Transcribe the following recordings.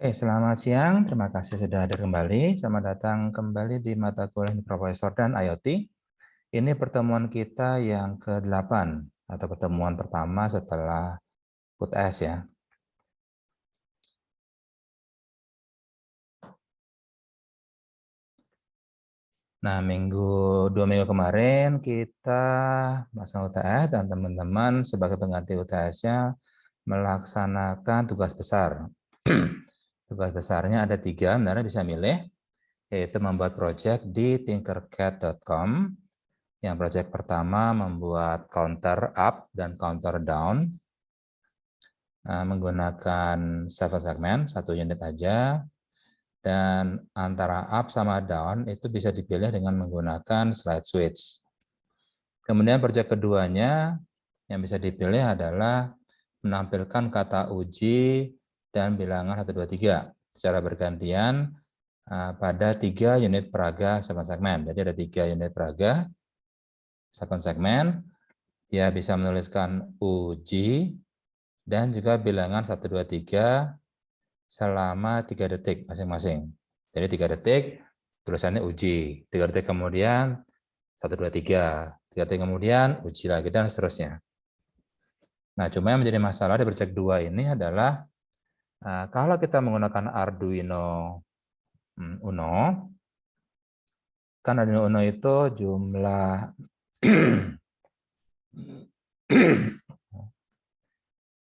Oke, selamat siang. Terima kasih sudah hadir kembali. Selamat datang kembali di mata kuliah Profesor dan IoT. Ini pertemuan kita yang ke-8 atau pertemuan pertama setelah PUTS ya. Nah, 2 minggu kemarin kita melaksanakan UTS dan teman-teman sebagai pengganti UTS-nya melaksanakan tugas besar. Tugas besarnya ada 3, sebenarnya bisa milih, yaitu membuat project di tinkercad.com. Yang project pertama membuat counter up dan counter down menggunakan 7 segmen, 1 unit aja. Dan antara up sama down itu bisa dipilih dengan menggunakan slide switch. Kemudian project keduanya yang bisa dipilih adalah menampilkan kata uji dan bilangan 1, 2, 3 secara bergantian pada 3 unit peraga 7 segmen. Jadi ada 3 unit peraga 7 segmen. Dia bisa menuliskan uji dan juga bilangan 1, 2, 3 selama 3 detik masing-masing. Jadi 3 detik tulisannya uji, 3 detik kemudian 1, 2, 3 detik kemudian uji lagi dan seterusnya. Nah, cuma yang menjadi masalah di project 2 ini adalah kalau kita menggunakan Arduino Uno, kan Arduino Uno itu jumlah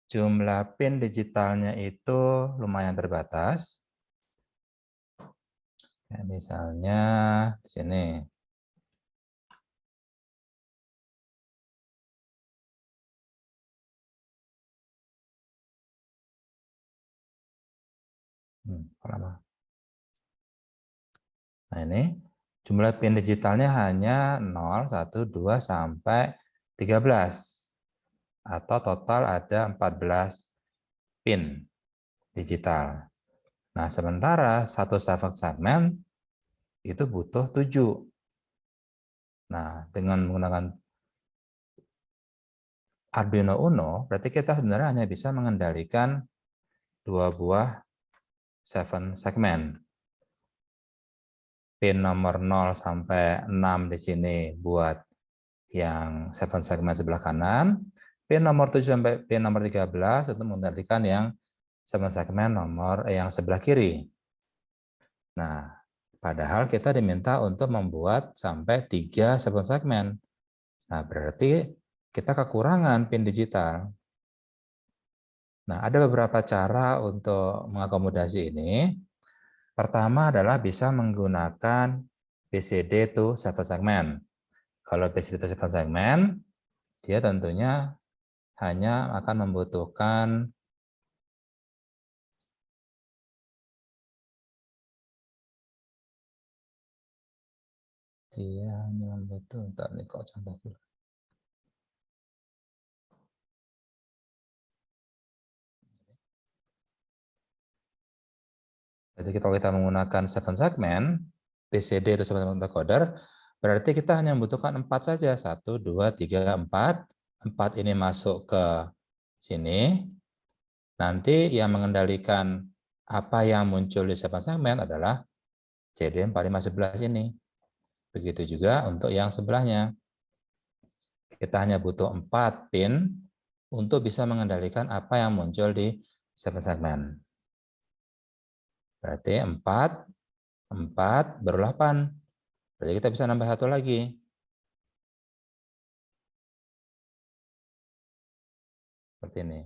jumlah pin digitalnya itu lumayan terbatas. Ya, misalnya di sini. Nah, ini jumlah pin digitalnya hanya 0, 1, 2, sampai 13. Atau total ada 14 pin digital. Nah, sementara satu segmen itu butuh 7. Nah, dengan menggunakan Arduino Uno, berarti kita sebenarnya hanya bisa mengendalikan 2 buah 7 segmen. Pin nomor 0 sampai 6 di sini buat yang 7 segmen sebelah kanan. Pin nomor 7 sampai pin nomor 13 untuk mengendalikan yang 7 segmen nomor yang sebelah kiri. Nah, padahal kita diminta untuk membuat sampai 3 segmen. Nah, berarti kita kekurangan pin digital. Nah, ada beberapa cara untuk mengakomodasi ini. Pertama adalah bisa menggunakan BCD to 7 segmen. Kalau BCD to 7 segmen, dia tentunya hanya akan membutuhkan bentar nih kok contoh dulu. Jadi kalau kita menggunakan 7 segmen, BCD itu 7 segmen encoder, berarti kita hanya membutuhkan 4 saja. 1, 2, 3, 4. 4 ini masuk ke sini. Nanti yang mengendalikan apa yang muncul di 7 segmen adalah CD4511 ini. Begitu juga untuk yang sebelahnya. Kita hanya butuh 4 pin untuk bisa mengendalikan apa yang muncul di 7 segmen. Berarti 4, 4, baru 8. Berarti kita bisa nambah 1 lagi. Seperti ini.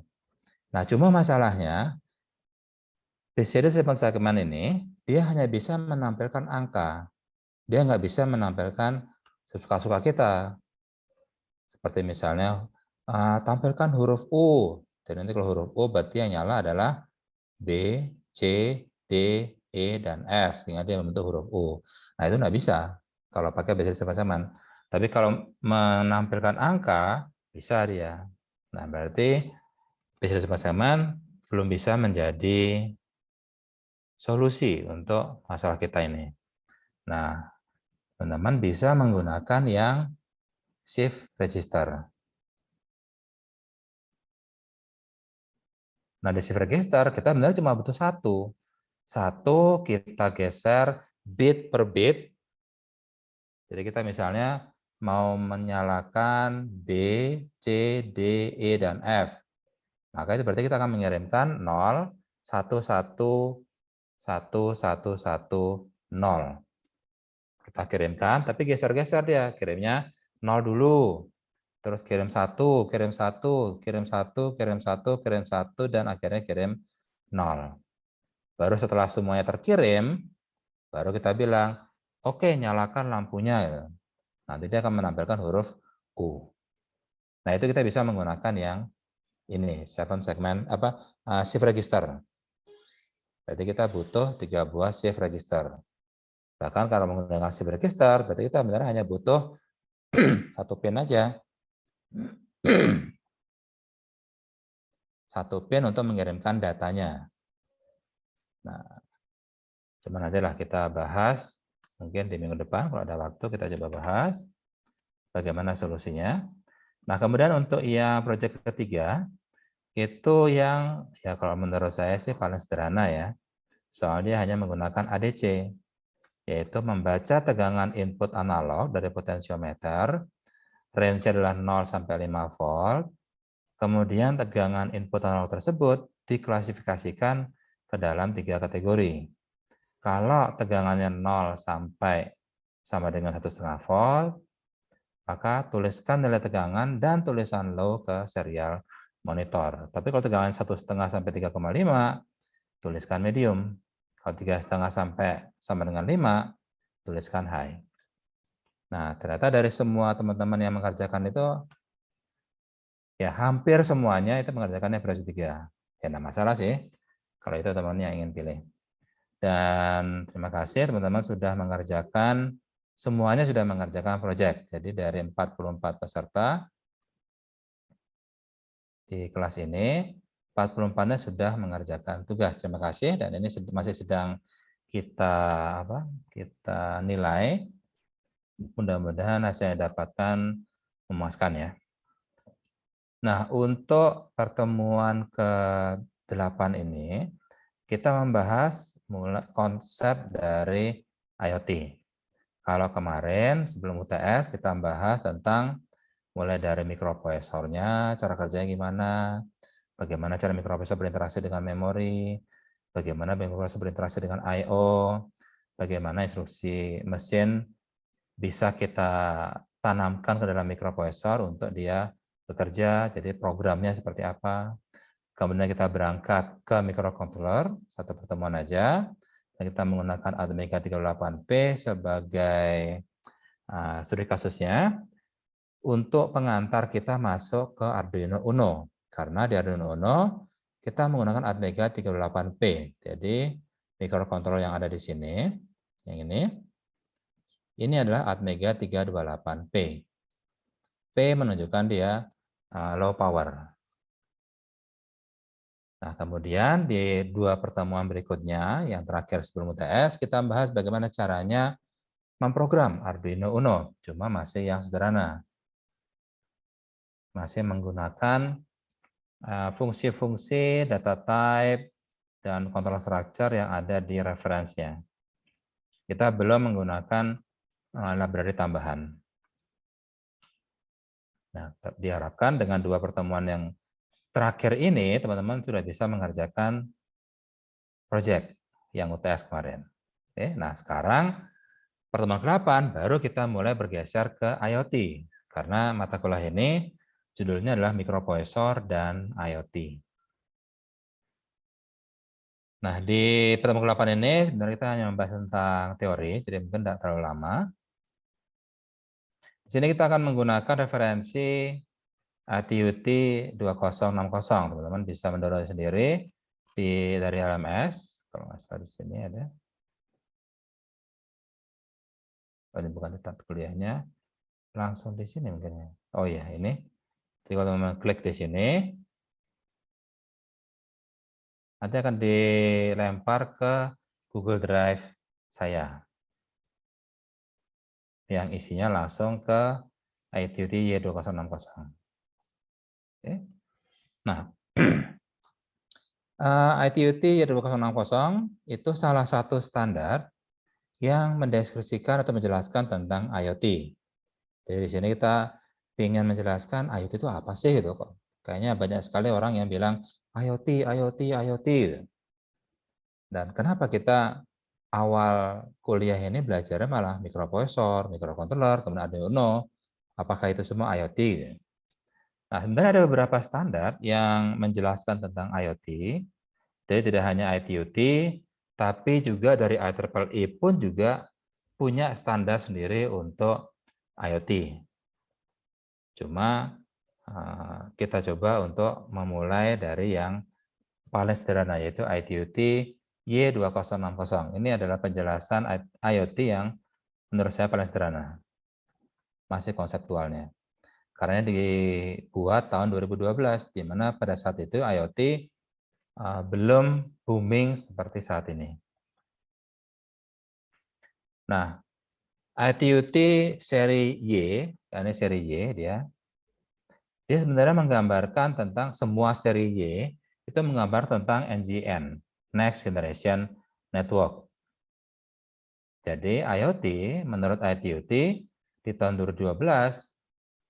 Nah, cuma masalahnya, BCD 7 segmen ini, dia hanya bisa menampilkan angka. Dia nggak bisa menampilkan sesuka-suka kita. Seperti misalnya, tampilkan huruf U. Jadi nanti kalau huruf U, berarti yang nyala adalah B, C, D, E, dan F. Sehingga dia membentuk huruf U. Nah, itu nggak bisa kalau pakai BCD 7 segmen. Tapi kalau menampilkan angka, bisa dia. Nah, berarti BCD 7 segmen belum bisa menjadi solusi untuk masalah kita ini. Nah, teman-teman bisa menggunakan yang shift register. Nah, di shift register kita benar cuma butuh 1. Satu kita geser bit per bit. Jadi kita misalnya mau menyalakan B, C, D, E, dan F. Maka itu berarti kita akan mengirimkan 0, 1, 1, 1, 1, 1, 0. Kita kirimkan, tapi geser-geser dia. Kirimnya 0 dulu. Terus kirim 1, kirim 1, kirim 1, kirim 1, kirim 1, dan akhirnya kirim 0. Baru setelah semuanya terkirim, baru kita bilang, oke, nyalakan lampunya. Nanti dia akan menampilkan huruf U. Nah, itu kita bisa menggunakan yang ini, 7 segment shift register. Berarti kita butuh 3 buah shift register. Bahkan kalau menggunakan shift register, berarti kita sebenarnya hanya butuh 1 pin aja. 1 pin untuk mengirimkan datanya. Nah, cuma nantilah kita bahas, mungkin di minggu depan kalau ada waktu kita coba bahas bagaimana solusinya. Nah, kemudian untuk yang proyek ketiga, itu yang ya kalau menurut saya sih paling sederhana ya. Soalnya hanya menggunakan ADC, yaitu membaca tegangan input analog dari potensiometer, range adalah 0 sampai 5 volt, kemudian tegangan input analog tersebut diklasifikasikan ke dalam 3 kategori. Kalau tegangannya 0 sampai sama dengan 1,5 volt, maka tuliskan nilai tegangan dan tulisan low ke serial monitor. Tapi kalau tegangan 1,5 sampai 3,5, tuliskan medium. Kalau 3,5 sampai sama dengan 5, tuliskan high. Nah, ternyata dari semua teman-teman yang mengerjakan itu, ya hampir semuanya itu mengerjakannya versi 3. Ya, enggak masalah sih, kalau itu teman-teman yang ingin pilih. Dan terima kasih teman-teman sudah mengerjakan, semuanya sudah mengerjakan proyek. Jadi dari 44 peserta di kelas ini, 44-nya sudah mengerjakan tugas. Terima kasih, dan ini masih sedang kita kita nilai. Mudah-mudahan hasil yang dapatkan memuaskan ya. Nah, untuk pertemuan ke-8 ini, kita membahas konsep dari IoT. Kalau kemarin sebelum UTS kita membahas tentang mulai dari mikroprosesornya, cara kerjanya gimana, bagaimana cara mikroprosesor berinteraksi dengan memori, bagaimana mikroprosesor berinteraksi dengan I/O, bagaimana instruksi mesin bisa kita tanamkan ke dalam mikroprosesor untuk dia bekerja, jadi programnya seperti apa. Kemudian kita berangkat ke microcontroller, satu pertemuan aja, dan kita menggunakan Atmega 38P sebagai studi kasusnya untuk pengantar kita masuk ke Arduino Uno. Karena di Arduino Uno kita menggunakan Atmega 38P. Jadi microcontroller yang ada di sini, yang ini adalah Atmega 328P. P menunjukkan dia low power. Nah, kemudian di 2 pertemuan berikutnya, yang terakhir sebelum UTS, kita membahas bagaimana caranya memprogram Arduino Uno, cuma masih yang sederhana. Masih menggunakan fungsi-fungsi, data type, dan control structure yang ada di referensinya. Kita belum menggunakan library tambahan. Nah, diharapkan dengan 2 pertemuan yang terakhir ini, teman-teman sudah bisa mengerjakan project yang UTS kemarin. Oke, nah sekarang pertemuan ke-8 baru kita mulai bergeser ke IoT. Karena mata kuliah ini judulnya adalah mikroprosesor dan IoT. Nah, di pertemuan ke-8 ini sebenarnya kita hanya membahas tentang teori, jadi mungkin tidak terlalu lama. Di sini kita akan menggunakan referensi TUT 2060. Teman-teman bisa mendownload sendiri dari LMS. Kalau nggak salah di sini ada. Oh, ini bukan tempat kuliahnya. Langsung di sini mungkin ya. Oh ya, ini. Jadi kalau teman-teman klik di sini, nanti akan dilempar ke Google Drive saya. Yang isinya langsung ke ITUT Y2060. Oke. Nah, ITUT Y2060 itu salah satu standar yang mendeskripsikan atau menjelaskan tentang IoT. Jadi di sini kita ingin menjelaskan IoT itu apa sih gitu kok. Kayaknya banyak sekali orang yang bilang IoT, IoT, IoT. Dan kenapa kita awal kuliah ini belajarnya malah mikroprosesor, mikrokontroler, kemudian Arduino, apakah itu semua IoT? Nah, sebenarnya ada beberapa standar yang menjelaskan tentang IoT. Jadi tidak hanya ITUT, tapi juga dari IEEE pun juga punya standar sendiri untuk IoT. Cuma kita coba untuk memulai dari yang paling sederhana, yaitu ITUT Y2060. Ini adalah penjelasan IoT yang menurut saya paling sederhana, masih konseptualnya. Karena dibuat tahun 2012, di mana pada saat itu IoT belum booming seperti saat ini. Nah, ITUT seri Y, ini seri Y dia sebenarnya menggambarkan tentang semua seri Y, itu menggambar tentang NGN, Next Generation Network. Jadi IoT, menurut ITUT, di tahun 2012,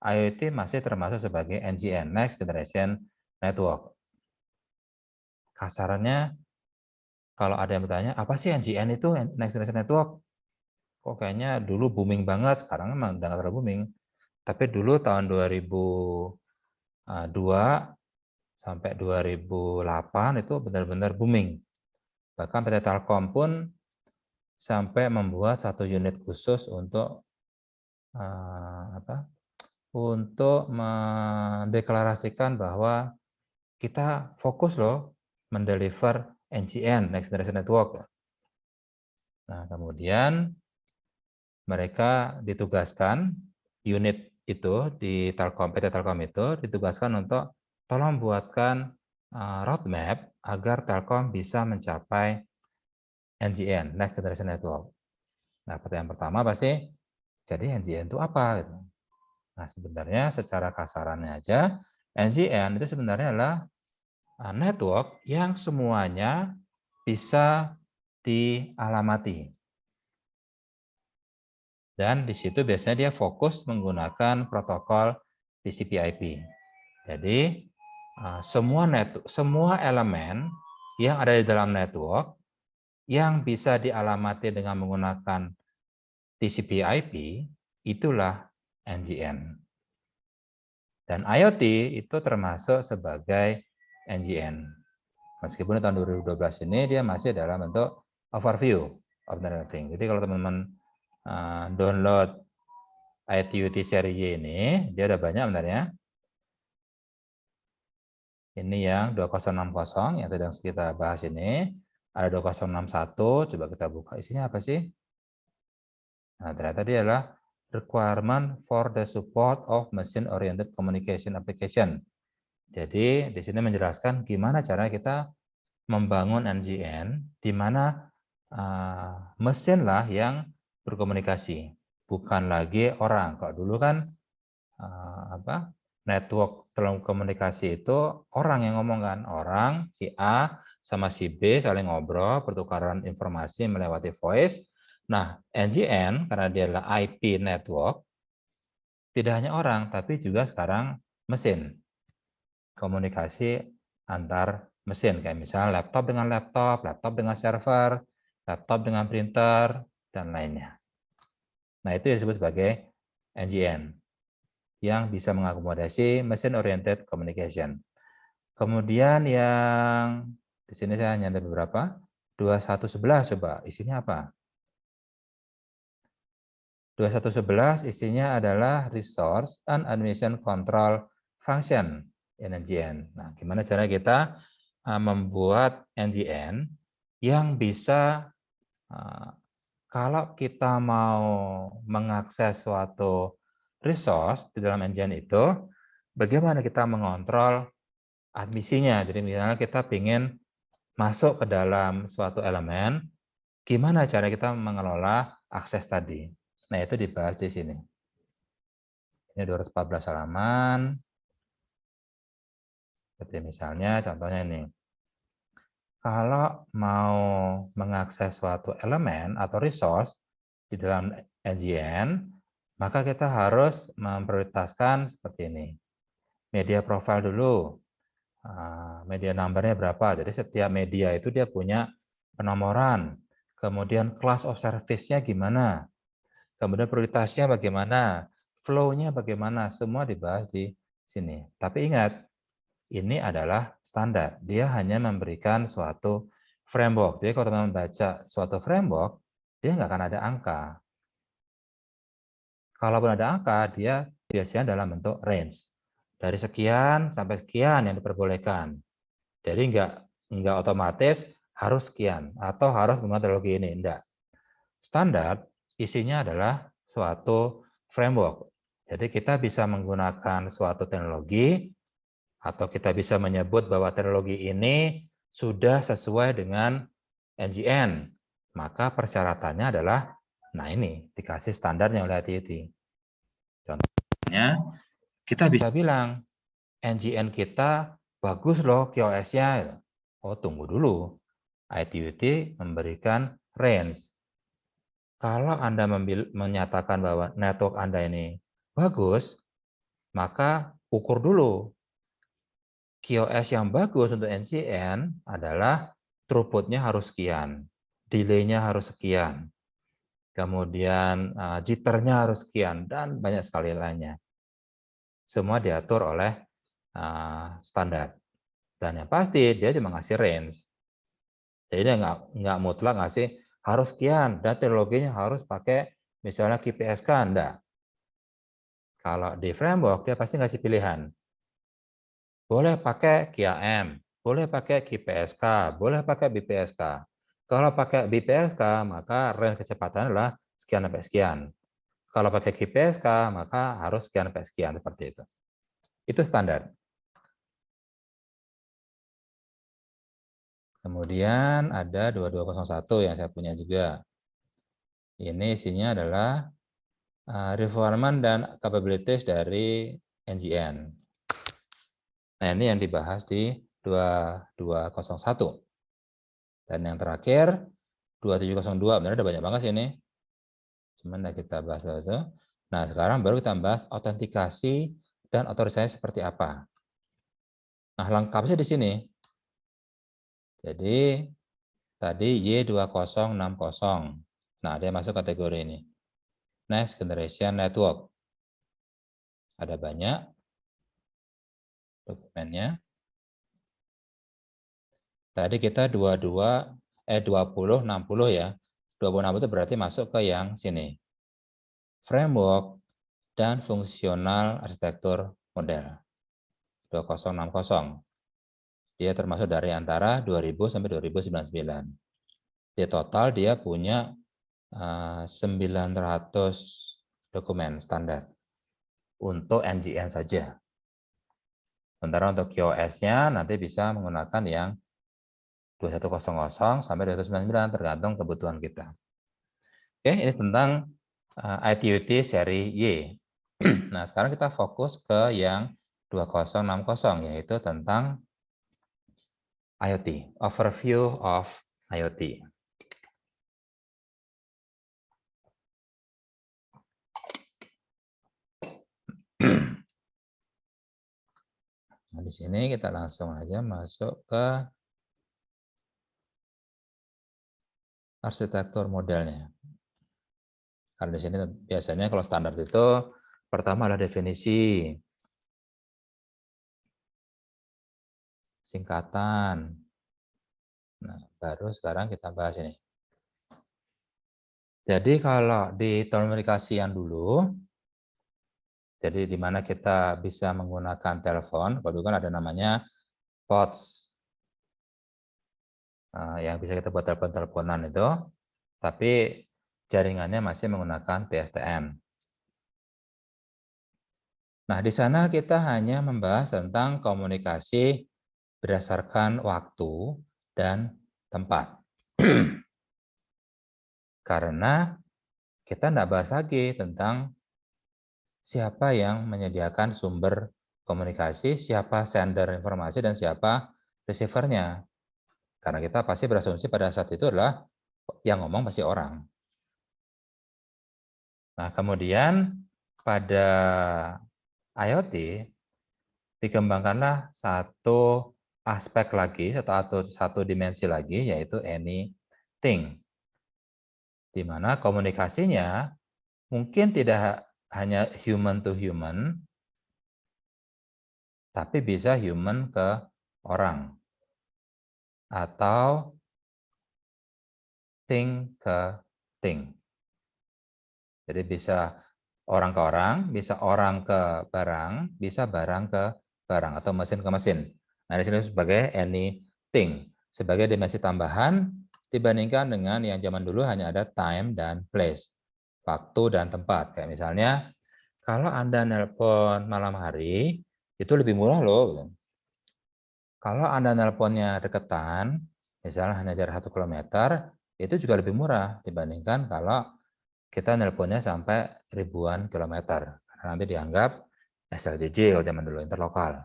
IoT masih termasuk sebagai NGN, Next Generation Network. Kasarannya, kalau ada yang bertanya, apa sih NGN itu, Next Generation Network? Kok kayaknya dulu booming banget, sekarang memang udah nggak terlalu booming. Tapi dulu tahun 2002 sampai 2008 itu benar-benar booming. Bahkan PT Telkom pun sampai membuat satu unit khusus untuk untuk mendeklarasikan bahwa kita fokus loh mendeliver NGN, Next Generation Network. Nah, kemudian mereka ditugaskan, unit itu di Telkom, PT Telkom itu ditugaskan untuk tolong buatkan roadmap agar Telkom bisa mencapai NGN, Next Generation Network. Nah, pertanyaan pertama pasti, jadi NGN itu apa? Nah, sebenarnya secara kasarannya aja, NGN itu sebenarnya adalah network yang semuanya bisa dialamati. Dan di situ biasanya dia fokus menggunakan protokol TCP/IP. Jadi semua elemen yang ada di dalam network yang bisa dialamati dengan menggunakan TCP/IP itulah NGN. Dan IoT itu termasuk sebagai NGN. Meskipun tahun 2012 ini dia masih dalam bentuk overview of Internet of Things. Jadi kalau teman-teman download ITUT seri Y ini, dia ada banyak sebenarnya. Ini yang 2060 yang sedang kita bahas ini. Ada 2061, coba kita buka isinya apa sih? Nah, ternyata dia adalah requirement for the support of machine oriented communication application. Jadi di sini menjelaskan gimana cara kita membangun NGN di mana mesin lah yang berkomunikasi, bukan lagi orang. Kalau dulu kan network telekomunikasi itu orang yang ngomong kan, orang si A sama si B saling ngobrol, pertukaran informasi melewati voice. Nah, NGN karena dia adalah IP network, tidak hanya orang, tapi juga sekarang mesin. Komunikasi antar mesin, kayak misalnya laptop dengan laptop, laptop dengan server, laptop dengan printer, dan lainnya. Nah, itu disebut sebagai NGN, yang bisa mengakomodasi Machine Oriented Communication. Kemudian yang di sini saya hanya ada beberapa, 2111 coba isinya apa? 2111 isinya adalah Resource and Admission Control Function NGN. Nah, gimana cara kita membuat NGN yang bisa kalau kita mau mengakses suatu resource di dalam NGN itu, bagaimana kita mengontrol admisinya. Jadi misalnya kita ingin masuk ke dalam suatu elemen, gimana cara kita mengelola akses tadi. Nah, itu dibahas di sini. Ini 214 halaman. Seperti misalnya contohnya ini. kalau mau mengakses suatu elemen atau resource di dalam NGN, maka kita harus memprioritaskan seperti ini. Media profile dulu, media numbernya berapa. Jadi setiap media itu dia punya penomoran, kemudian class of service-nya gimana, kemudian prioritasnya bagaimana, flow-nya bagaimana, semua dibahas di sini. Tapi ingat, ini adalah standar. Dia hanya memberikan suatu framework. Jadi kalau teman-teman baca suatu framework, dia nggak akan ada angka. Kalaupun ada angka, dia biasanya dalam bentuk range. Dari sekian sampai sekian yang diperbolehkan. Jadi nggak otomatis harus sekian atau harus menggunakan teknologi ini. Enggak. Standar isinya adalah suatu framework. Jadi kita bisa menggunakan suatu teknologi atau kita bisa menyebut bahwa teknologi ini sudah sesuai dengan NGN. Maka persyaratannya adalah, nah ini, dikasih standarnya oleh ITUT. Contohnya, kita bisa bilang, NGN kita bagus loh QoS-nya. Oh, tunggu dulu. ITUT memberikan range. Kalau Anda menyatakan bahwa network Anda ini bagus, maka ukur dulu. QoS yang bagus untuk NCN adalah throughput-nya harus sekian, delay-nya harus sekian, kemudian jitter-nya harus sekian, dan banyak sekali lainnya. Semua diatur oleh standar. Dan yang pasti dia cuma ngasih range. Jadi dia nggak mutlak ngasih harus sekian, dan teknologinya harus pakai misalnya QPSK, enggak. Kalau di framework dia pasti ngasih pilihan. Boleh pakai QAM, boleh pakai QPSK, boleh pakai BPSK. Kalau pakai BPSK, maka range kecepatan adalah sekian sampai sekian. Kalau pakai QPSK, maka harus sekian sampai sekian, seperti itu. Itu standar. Kemudian ada 2201 yang saya punya juga. Ini isinya adalah requirement dan capabilities dari NGN. Nah, ini yang dibahas di 2201. Dan yang terakhir 2702, benar ada banyak banget sih ini. Cuman kita bahas aja. Nah, sekarang baru kita bahas autentikasi dan otorisasi seperti apa. Nah, lengkapnya di sini. Jadi tadi Y2060. Nah, dia masuk kategori ini. Next Generation Network. Ada banyak dokumennya. Tadi kita 2060 ya. 2060 itu berarti masuk ke yang sini. Framework dan fungsional arsitektur model. 2060. Dia termasuk dari antara 2000 sampai 2099. Di total dia punya 900 dokumen standar untuk NGN saja. Sementara untuk QoS-nya nanti bisa menggunakan yang 2100 sampai 2099 tergantung kebutuhan kita. Oke, ini tentang ITUT seri Y. Nah, sekarang kita fokus ke yang 2060, yaitu tentang IoT, overview of IoT. Nah, di sini kita langsung aja masuk ke arsitektur modelnya. Karena di sini biasanya kalau standar itu pertama adalah definisi, singkatan. Nah, baru sekarang kita bahas ini. Jadi kalau di telekomunikasi yang dulu, jadi di mana kita bisa menggunakan telepon, kalau dulu kan ada namanya POTS, yang bisa kita buat telepon-teleponan itu, tapi jaringannya masih menggunakan PSTN. Nah, di sana kita hanya membahas tentang komunikasi berdasarkan waktu dan tempat. Karena kita tidak bahas lagi tentang siapa yang menyediakan sumber komunikasi, siapa sender informasi, dan siapa receiver-nya. Karena kita pasti berasumsi pada saat itu adalah yang ngomong pasti orang. Nah, kemudian pada IoT dikembangkanlah satu aspek lagi atau satu dimensi lagi, yaitu anything, di mana komunikasinya mungkin tidak hanya human to human, tapi bisa human ke orang atau thing ke thing. Jadi bisa orang ke orang, bisa orang ke barang, bisa barang ke barang atau mesin ke mesin. Nah, di sini sebagai anything, sebagai dimensi tambahan dibandingkan dengan yang zaman dulu hanya ada time dan place, waktu dan tempat. Kayak misalnya, kalau Anda nelpon malam hari, itu lebih murah loh. Kalau Anda nelponnya deketan, misalnya hanya jarak 1 kilometer, itu juga lebih murah dibandingkan kalau kita nelponnya sampai ribuan kilometer. Karena nanti dianggap SLJJ kalau zaman dulu, interlokal.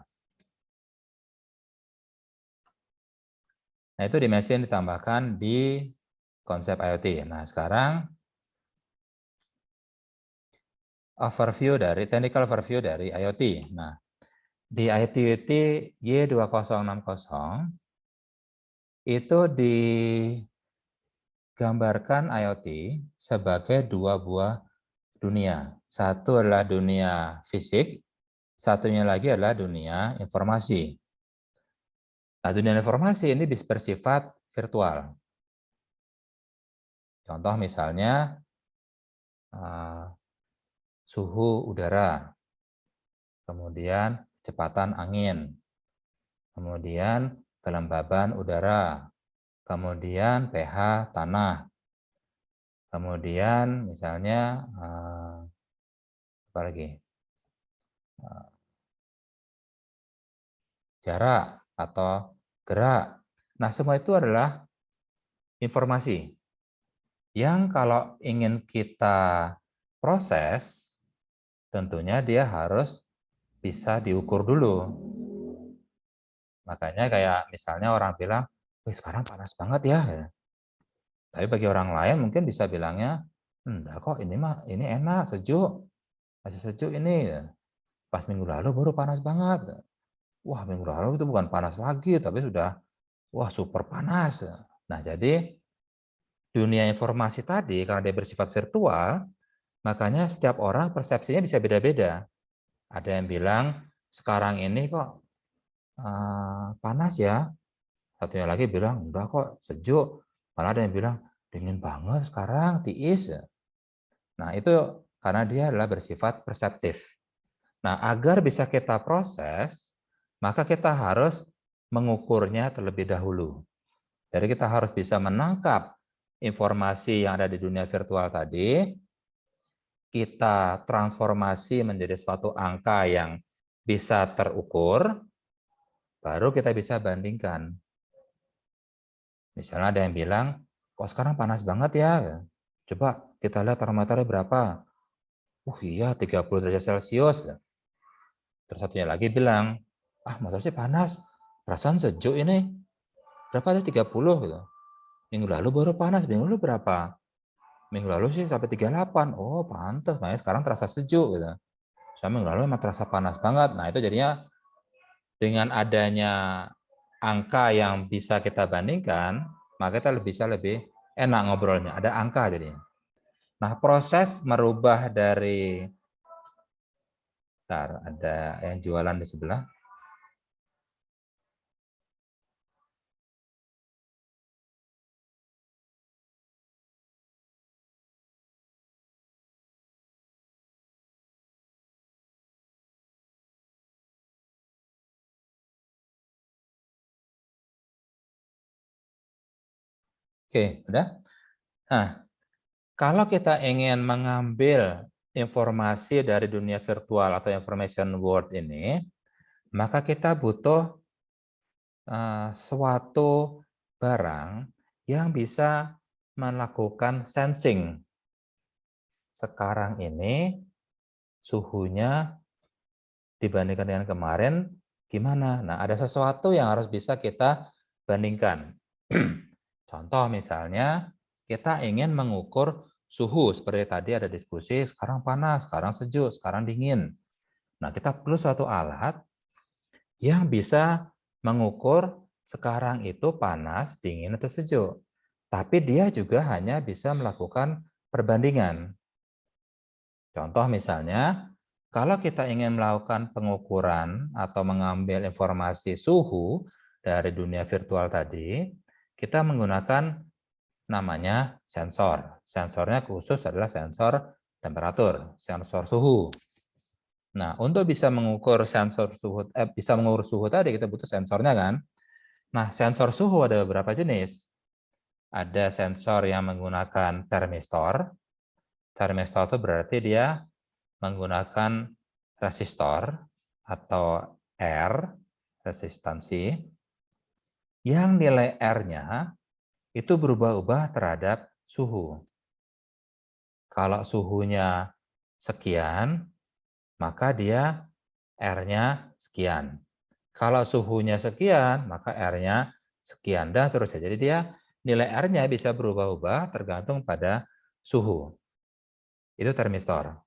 Nah, itu dimensi yang ditambahkan di konsep IoT. Nah, sekarang technical overview dari IoT. Nah, di IoT Y2060 itu digambarkan IoT sebagai dua buah dunia. Satu adalah dunia fisik, satunya lagi adalah dunia informasi. Nah, dunia informasi ini bersifat virtual. Contoh misalnya suhu udara, kemudian kecepatan angin, kemudian kelembaban udara, kemudian pH tanah, kemudian misalnya apa lagi, jarak atau gerak. Nah, semua itu adalah informasi yang kalau ingin kita proses, tentunya dia harus bisa diukur dulu. Makanya kayak misalnya orang bilang, "Wih, sekarang panas banget ya." Tapi bagi orang lain mungkin bisa bilangnya, "Enggak kok, ini mah ini enak, sejuk. Masih sejuk ini. Pas minggu lalu baru panas banget." Wah, minggu lalu itu bukan panas lagi, tapi sudah wah super panas. Nah, jadi dunia informasi tadi karena dia bersifat virtual, makanya setiap orang persepsinya bisa beda-beda. Ada yang bilang sekarang ini kok panas ya. Satunya lagi bilang enggak kok, sejuk. Malah ada yang bilang dingin banget sekarang, tiis. Nah, itu karena dia adalah bersifat perseptif. Nah, agar bisa kita proses, maka kita harus mengukurnya terlebih dahulu. Jadi kita harus bisa menangkap informasi yang ada di dunia virtual tadi, kita transformasi menjadi suatu angka yang bisa terukur, baru kita bisa bandingkan. Misalnya ada yang bilang, kok sekarang panas banget ya? Coba kita lihat termometernya berapa. Iya 30 derajat Celcius. Terus satunya lagi bilang, masa sih panas? Perasaan sejuk ini. Berapa tadi 30 gitu. Minggu lalu baru panas, minggu lalu berapa? Minggu lalu sih sampai 38. Oh, pantas, makanya sekarang terasa sejuk gitu. Sama minggu lalu memang terasa panas banget. Nah, itu jadinya dengan adanya angka yang bisa kita bandingkan, maka kita bisa lebih enak ngobrolnya. Ada angka jadinya. Nah, proses merubah dari ada yang jualan di sebelah. Oke, udah. Nah, kalau kita ingin mengambil informasi dari dunia virtual atau information world ini, maka kita butuh suatu barang yang bisa melakukan sensing. Sekarang ini suhunya dibandingkan dengan kemarin gimana? Nah, ada sesuatu yang harus bisa kita bandingkan. Contoh misalnya, kita ingin mengukur suhu, seperti tadi ada diskusi, sekarang panas, sekarang sejuk, sekarang dingin. Nah, kita perlu suatu alat yang bisa mengukur sekarang itu panas, dingin, atau sejuk. Tapi dia juga hanya bisa melakukan perbandingan. Contoh misalnya, kalau kita ingin melakukan pengukuran atau mengambil informasi suhu dari dunia virtual tadi, kita menggunakan namanya sensor. Sensornya khusus adalah sensor temperatur, sensor suhu. Nah, untuk bisa mengukur bisa mengukur suhu tadi kita butuh sensornya kan. Nah, sensor suhu ada beberapa jenis. Ada sensor yang menggunakan termistor. Termistor itu berarti dia menggunakan resistor atau R, resistansi, yang nilai R-nya itu berubah-ubah terhadap suhu. Kalau suhunya sekian, maka dia R-nya sekian. Kalau suhunya sekian, maka R-nya sekian, dan seterusnya. Jadi dia nilai R-nya bisa berubah-ubah tergantung pada suhu. Itu termistor.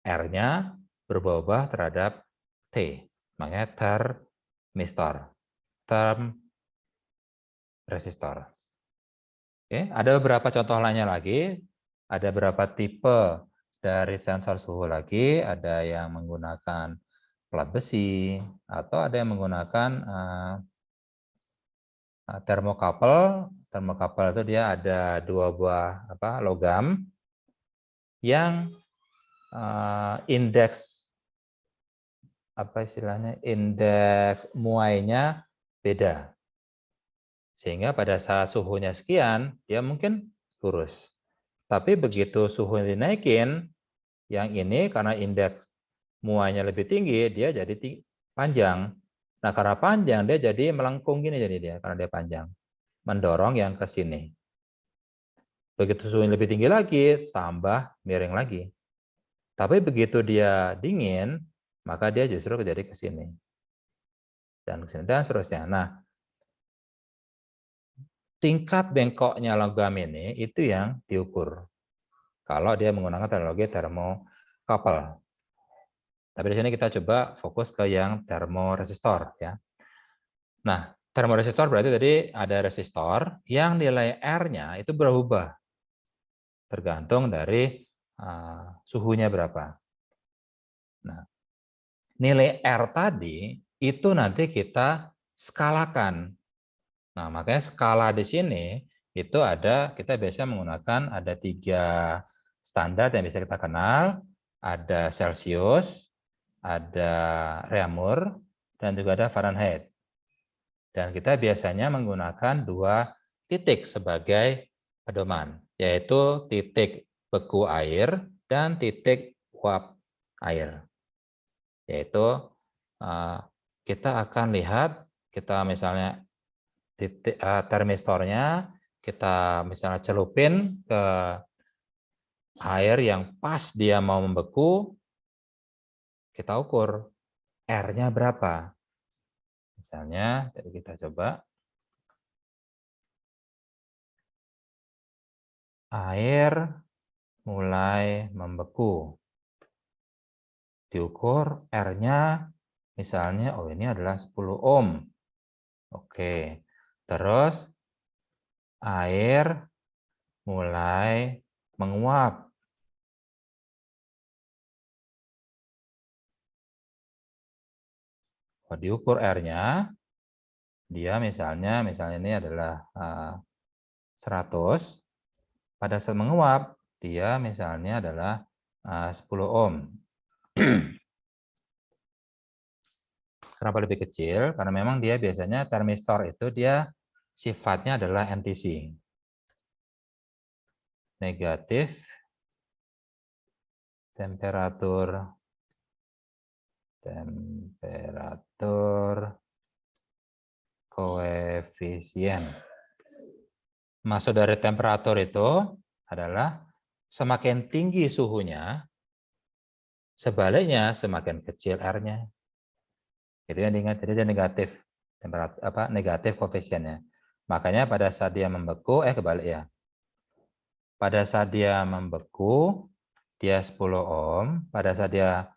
R-nya berubah-ubah terhadap T. Makanya termistor. Term resistor. Oke, ada beberapa contoh lainnya lagi. Ada beberapa tipe dari sensor suhu lagi. Ada yang menggunakan plat besi, atau ada yang menggunakan termokapel. Termokapel itu dia ada dua buah logam yang indeks indeks muainya beda. Sehingga pada saat suhunya sekian, dia mungkin lurus. Tapi begitu suhu dinaikin, yang ini karena indeks muainya lebih tinggi, dia jadi panjang. Nah, karena panjang, dia jadi melengkung gini jadi dia, karena dia panjang. Mendorong yang ke sini. Begitu suhunya lebih tinggi lagi, tambah miring lagi. Tapi begitu dia dingin, maka dia justru jadi ke sini. Dan ke sini, dan seterusnya. Nah, tingkat bengkoknya logam ini itu yang diukur. Kalau dia menggunakan teknologi termokapel. Tapi di sini kita coba fokus ke yang termoresistor ya. Nah, termoresistor berarti tadi ada resistor yang nilai R-nya itu berubah tergantung dari suhunya berapa. Nah, nilai R tadi itu nanti kita skalakan. Nah, makanya skala di sini itu kita biasanya menggunakan ada 3 standar yang bisa kita kenal, ada Celsius, ada Reaumur, dan juga ada Fahrenheit. Dan kita biasanya menggunakan 2 titik sebagai pedoman, yaitu titik beku air dan titik uap air. Yaitu kita akan lihat, kita misalnya termistornya kita misalnya celupin ke air yang pas dia mau membeku, kita ukur R-nya berapa. Misalnya, jadi kita coba air mulai membeku. Diukur R-nya misalnya, oh ini adalah 10 ohm. Oke, terus air mulai menguap. Diukur R-nya, dia misalnya ini adalah 100. Pada saat menguap, dia misalnya adalah 10 ohm. Kenapa lebih kecil? Karena memang dia biasanya termistor itu dia sifatnya adalah NTC. Negatif temperatur koefisien. Maksud dari temperatur itu adalah semakin tinggi suhunya, sebaliknya semakin kecil R-nya. Itu yang diingat, jadi dia negatif temperatur negatif koefisiennya. Makanya pada saat dia membeku, kebalik ya. Pada saat dia membeku, dia 10 ohm. Pada saat dia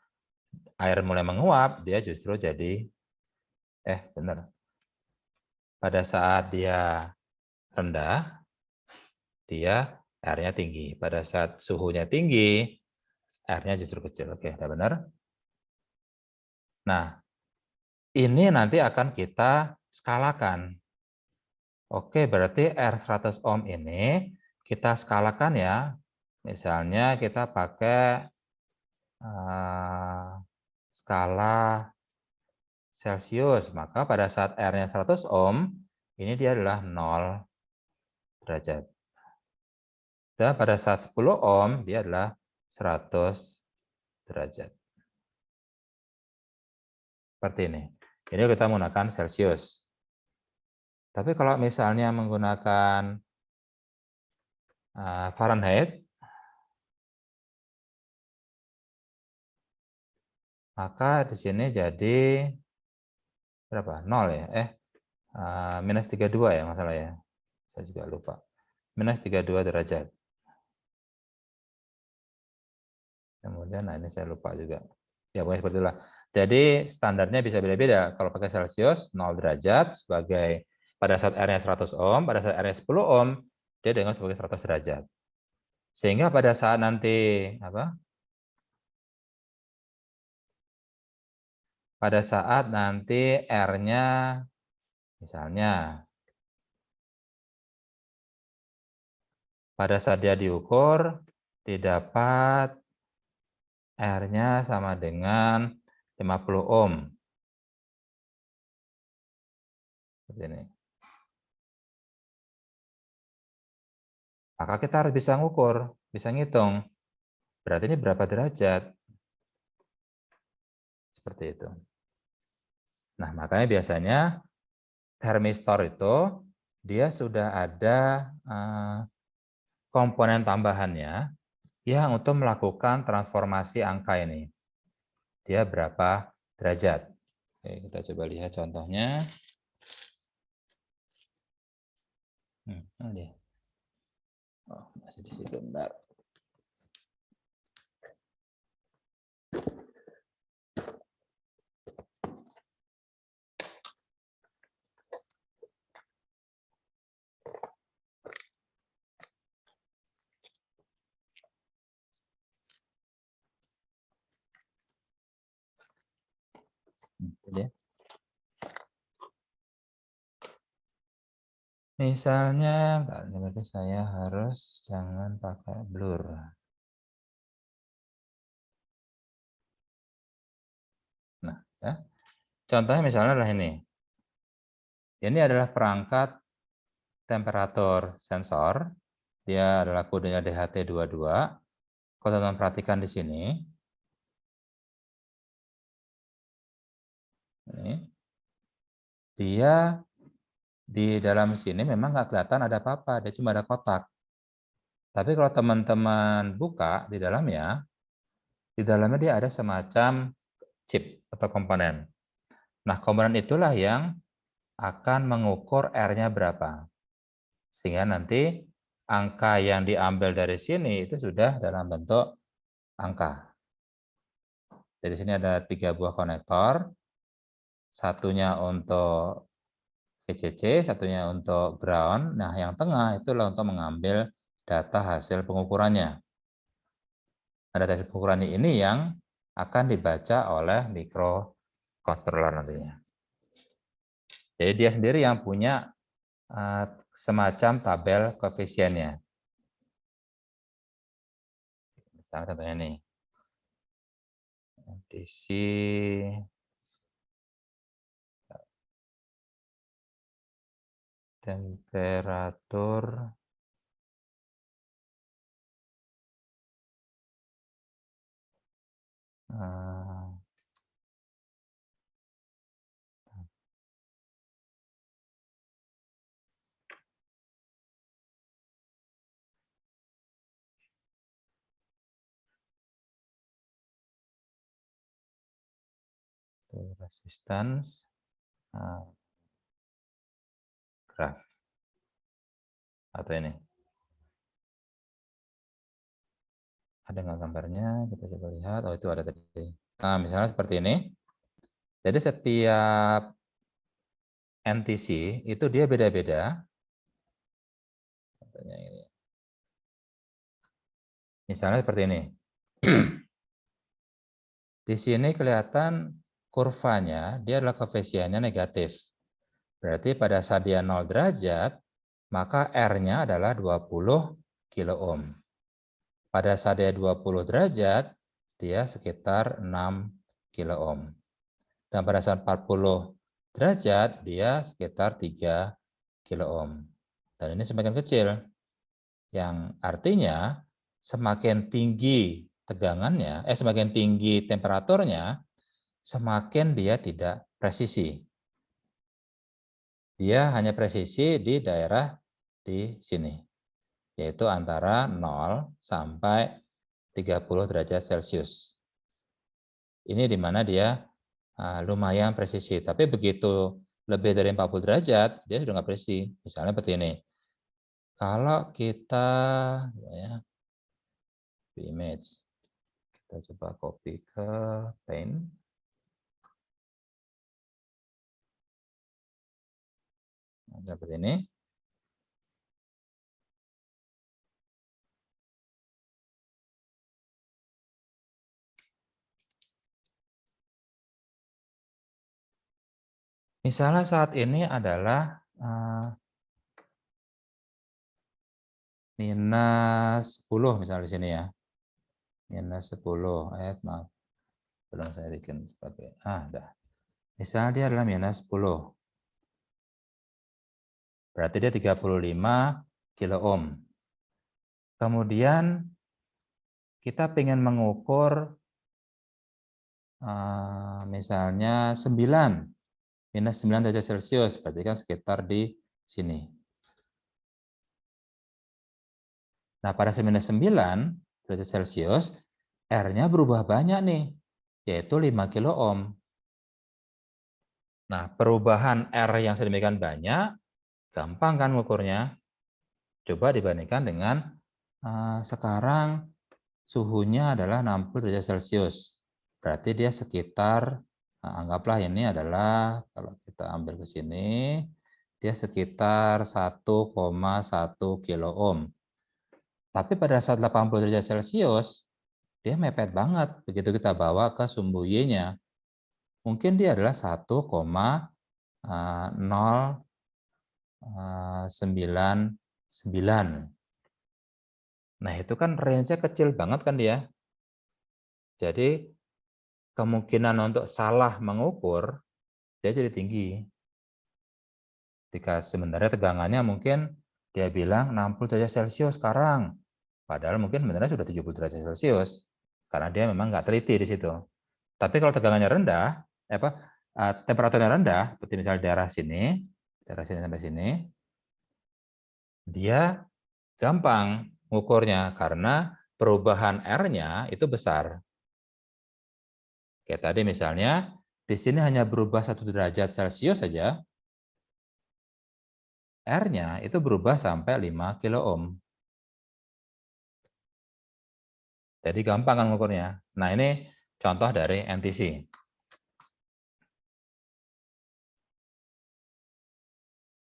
air mulai menguap, dia justru jadi, benar. Pada saat dia rendah, dia airnya tinggi. Pada saat suhunya tinggi, airnya justru kecil. Oke, udah benar. Nah, ini nanti akan kita skalakan. Oke, berarti R 100 ohm ini kita skalakan ya. Misalnya kita pakai skala Celcius, maka pada saat R-nya 100 ohm, ini dia adalah 0 derajat. Dan pada saat 10 ohm, dia adalah 100 derajat. Seperti ini. Ini kita menggunakan Celcius. Tapi kalau misalnya menggunakan Fahrenheit, maka di sini jadi berapa? 0 ya? Minus 32 ya masalah ya. Saya juga lupa. Minus 32 derajat. Kemudian, nah ini saya lupa juga. Ya, pokoknya seperti itulah. Jadi standarnya bisa beda-beda. Kalau pakai Celcius 0 derajat sebagai pada saat R-nya 100 ohm, pada saat R-nya 10 ohm, dia dengan sebagai 100 derajat. Sehingga pada saat nanti pada saat nanti R-nya misalnya pada saat dia diukur didapat R-nya sama dengan 50 ohm. Seperti ini. Maka kita harus bisa ngukur, bisa ngitung. Berarti ini berapa derajat? Seperti itu. Nah, makanya biasanya thermistor itu dia sudah ada komponen tambahannya yang untuk melakukan transformasi angka ini. Dia berapa derajat? Oke, kita coba lihat contohnya. Dia. Oh, masih di situ, bentar. Jadi, misalnya, berarti saya harus jangan pakai blur. Nah, ya. Contohnya misalnya adalah ini. Ini adalah perangkat temperatur sensor. Dia adalah kodenya DHT22. Kalau teman-teman perhatikan di sini. Ini. Dia di dalam sini memang nggak kelihatan ada apa-apa. Dia cuma ada kotak. Tapi kalau teman-teman buka di dalamnya dia ada semacam chip atau komponen. Nah, komponen itulah yang akan mengukur R-nya berapa. Sehingga nanti angka yang diambil dari sini itu sudah dalam bentuk angka. Jadi sini ada 3 buah konektor. Satunya untuk VCC, satunya untuk ground. Nah, yang tengah itulah untuk mengambil data hasil pengukurannya. Nah, data hasil pengukurannya ini yang akan dibaca oleh microcontroller nantinya. Jadi dia sendiri yang punya semacam tabel koefisiennya. Misalnya contohnya nih. DC temperatur resistance graph. Atau ini? Ada nggak gambarnya? Kita coba lihat. Oh, itu ada tadi. Nah, misalnya seperti ini. Jadi setiap NTC itu dia beda-beda. Contohnya ini. Misalnya seperti ini. Di sini kelihatan kurvanya, dia adalah koefisiennya negatif. Berarti pada saat dia 0 derajat, maka R-nya adalah 20 kilo ohm. Pada saat dia 20 derajat, dia sekitar 6 kilo ohm. Dan pada saat 40 derajat, dia sekitar 3 kilo ohm. Dan ini semakin kecil. Yang artinya semakin tinggi tegangannya, semakin tinggi temperaturnya, semakin dia tidak presisi. Dia hanya presisi di daerah di sini, yaitu antara 0 sampai 30 derajat Celcius. Ini di mana dia lumayan presisi, tapi begitu lebih dari 40 derajat, dia sudah nggak presisi. Misalnya seperti ini. Kalau kita, ya, image, kita coba copy ke Paint. Nah, seperti ini. Misalnya saat ini adalah minus 10 misalnya di sini ya. Minus 10, maaf. Belum saya bikin sebagai, udah. Misalnya dia adalah minus 10. Berarti dia 35 kilo ohm. Kemudian kita ingin mengukur misalnya 9, minus 9 derajat Celcius, berarti kan sekitar di sini. Nah, pada minus 9 derajat Celcius, R-nya berubah banyak nih, yaitu 5 kilo ohm. Nah, perubahan R yang sedemikian banyak, gampang kan mengukurnya? Coba dibandingkan dengan sekarang suhunya adalah 60 derajat Celcius. Berarti dia sekitar, anggaplah ini adalah, kalau kita ambil ke sini, dia sekitar 1,1 kilo ohm. Tapi pada saat 80 derajat Celcius, dia mepet banget. Begitu kita bawa ke sumbu Y-nya, mungkin dia adalah 1,099. Nah, itu kan range-nya kecil banget kan dia. Jadi, kemungkinan untuk salah mengukur, dia jadi tinggi. Jika sebenarnya tegangannya mungkin dia bilang 60 derajat Celcius sekarang. Padahal mungkin sebenarnya sudah 70 derajat Celcius. Karena dia memang nggak teliti di situ. Tapi kalau tegangannya rendah, temperaturnya rendah, seperti misalnya daerah sini sampai sini, dia gampang mengukurnya karena perubahan R-nya itu besar. Kayak tadi misalnya, di sini hanya berubah 1 derajat Celcius saja, R-nya itu berubah sampai 5 kilo ohm. Jadi gampang kan mengukurnya. Nah, ini contoh dari NTC.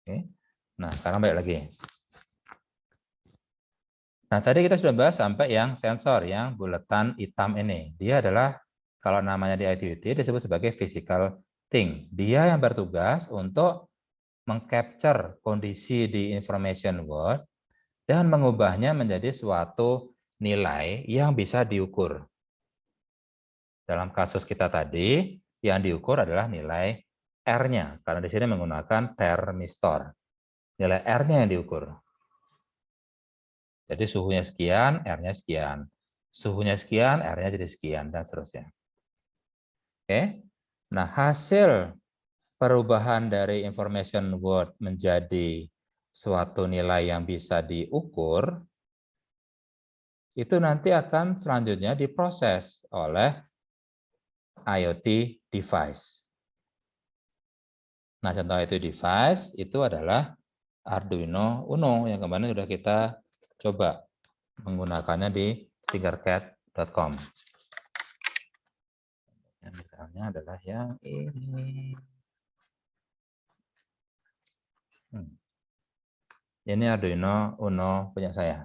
Oke. Nah, sekarang balik lagi. Nah, tadi kita sudah bahas sampai yang sensor, yang buletan hitam ini. Dia adalah, kalau namanya di ITUT, disebut sebagai physical thing. Dia yang bertugas untuk mengcapture kondisi di information world dan mengubahnya menjadi suatu nilai yang bisa diukur. Dalam kasus kita tadi, yang diukur adalah nilai R-nya, karena di sini menggunakan termistor. Nilai R-nya yang diukur. Jadi suhunya sekian, R-nya sekian. Suhunya sekian, R-nya jadi sekian, dan seterusnya. Oke. Nah, hasil perubahan dari information word menjadi suatu nilai yang bisa diukur, itu nanti akan selanjutnya diproses oleh IoT device. Nah, contoh IoT device itu adalah Arduino Uno yang kemarin sudah kita coba menggunakannya di tinkercad.com. Misalnya adalah yang ini. Ini Arduino Uno punya saya.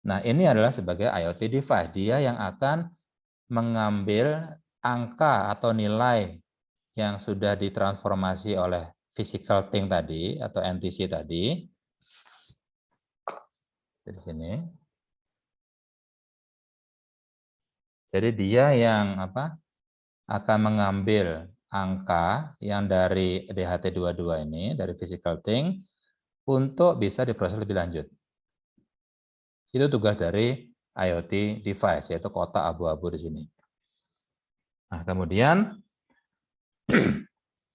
Nah, ini adalah sebagai IoT device. Dia yang akan mengambil angka atau nilai yang sudah ditransformasi oleh physical thing tadi atau NTC tadi. Di sini. Jadi dia yang akan mengambil angka yang dari DHT22 ini, dari physical thing, untuk bisa diproses lebih lanjut. Itu tugas dari IoT device, yaitu kotak abu-abu di sini. Nah, kemudian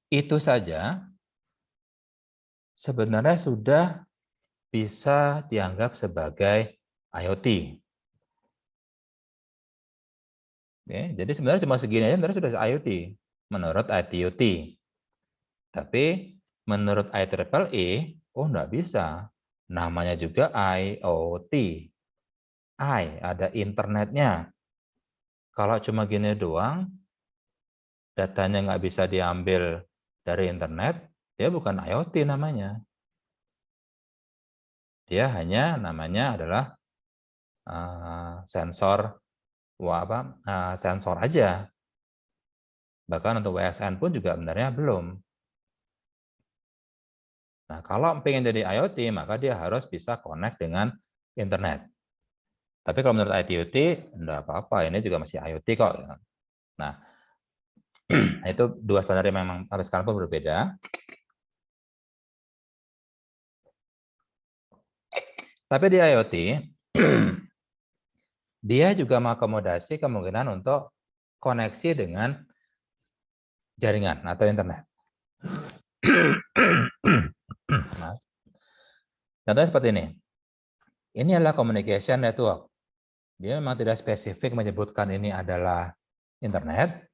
itu saja sebenarnya sudah bisa dianggap sebagai IoT. Oke, jadi sebenarnya cuma segini aja sebenarnya sudah IoT menurut ITUT. Tapi menurut IEEE, oh enggak bisa. Namanya juga IoT. Ada internetnya. Kalau cuma gini doang, datanya nggak bisa diambil dari internet, dia bukan IoT namanya. Dia hanya namanya adalah sensor sensor aja. Bahkan untuk WSN pun juga sebenarnya belum. Nah, kalau pengen jadi IoT, maka dia harus bisa connect dengan internet. Tapi kalau menurut ITUT, enggak apa-apa, ini juga masih IoT kok. Nah, itu dua standar yang memang sampai sekarang pun berbeda. Tapi di IoT, dia juga mengakomodasi kemungkinan untuk koneksi dengan jaringan atau internet. Nah, contohnya seperti ini. Ini adalah communication network. Dia memang tidak spesifik menyebutkan ini adalah internet,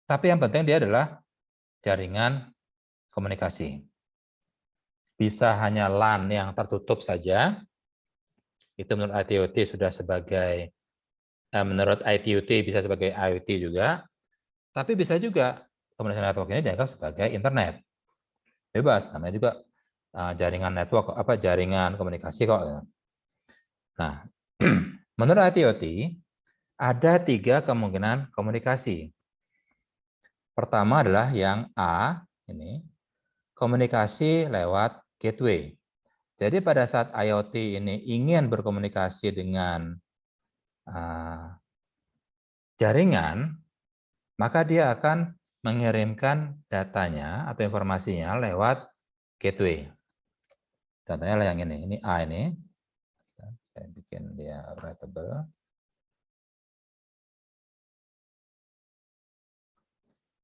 tapi yang penting dia adalah jaringan komunikasi. Bisa hanya LAN yang tertutup saja, itu menurut ITUT sudah sebagai, menurut ITUT bisa sebagai IoT juga, tapi bisa juga komunikasi network ini dianggap sebagai internet. Bebas, namanya juga jaringan network, jaringan komunikasi kok. Nah, menurut ITUT, ada 3 kemungkinan komunikasi. Pertama adalah yang A, ini, komunikasi lewat gateway. Jadi pada saat IoT ini ingin berkomunikasi dengan jaringan, maka dia akan mengirimkan datanya atau informasinya lewat gateway. Contohnya yang ini A ini. Saya bikin dia writable.